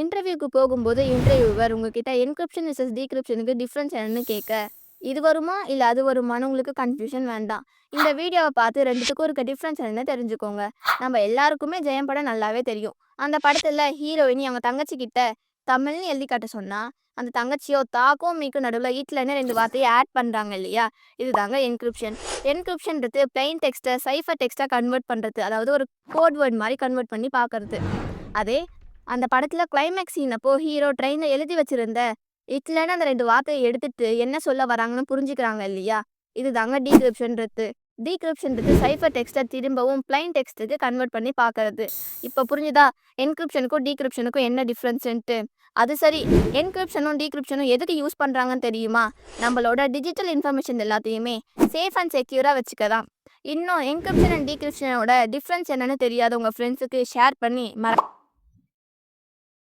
இன்டர்வியூக்கு போகும்போது இன்டர்வியூவர் உங்ககிட்ட என்கிரிப்ஷன் விசஸ் டீக்ரிப்ஷனுக்கு டிஃப்ரென்ஸ் என்னன்னு கேட்க, இது வருமா இல்ல அது வருமான்னு உங்களுக்கு கன்ஃபியூஷன் வேண்டாம். இந்த வீடியோவை பார்த்து ரெண்டுத்துக்கும் இருக்க டிஃப்ரென்ஸ் என்னன்னு தெரிஞ்சுக்கோங்க. நம்ம எல்லாருக்குமே ஜெயம் படம் நல்லாவே தெரியும். அந்த படத்துல ஹீரோயினி அவங்க தங்கச்சி கிட்ட தமிழ்னு எழுதி காட்ட சொன்னா, அந்த தங்கச்சியோ தாக்கும் மீக்கும் நடுவுல ஈட்லன்னு 2 வார்த்தையை ஆட் பண்றாங்க இல்லையா? இதுதாங்க என்கிரிப்ஷன். என்கிரிப்ஷன்றது பிளைன் டெக்ஸ்ட்டை சைஃபர் டெக்ஸ்ட்டா கன்வெர்ட் பண்றது. அதாவது ஒரு கோட் வேர்ட் மாதிரி கன்வெர்ட் பண்ணி பார்க்கறது. அதே அந்த படத்துல கிளைமேக்ஸ் சீன் அப்போ ஹீரோ ட்ரெயின்ல எழுதி வச்சிருந்த இட்லன்னு அந்த 2 வார்த்தையை எடுத்துட்டு என்ன சொல்ல வராங்கன்னு புரிஞ்சுக்கிறாங்க இல்லையா? இதுதாங்க டீக்ரிப்ஷன்றது. டீக்ரிப்ஷன்றது சைஃபர் டெக்ஸ்ட்டை திரும்பவும் பிளைன் டெக்ஸ்ட்டுக்கு கன்வெர்ட் பண்ணி பார்க்கறது. இப்போ புரிஞ்சுதா என்கிரிப்ஷனுக்கும் டீக்ரிப்ஷனுக்கும் என்ன டிஃப்ரென்ஸ்ன்ட்டு? அது சரி, என்கிரிப்ஷனும் டீக்ரிப்ஷனும் எதுக்கு யூஸ் பண்ணுறாங்கன்னு தெரியுமா? நம்மளோட டிஜிட்டல் இன்ஃபர்மேஷன் எல்லாத்தையுமே சேஃப் அண்ட் செக்யூராக வச்சுக்கலாம். இன்னும் என்கிரிப்ஷன் அண்ட் டீக்ரிப்ஷனோட டிஃப்ரென்ஸ் என்னன்னு தெரியாத உங்கள் ஃப்ரெண்ட்ஸுக்கு ஷேர் பண்ணி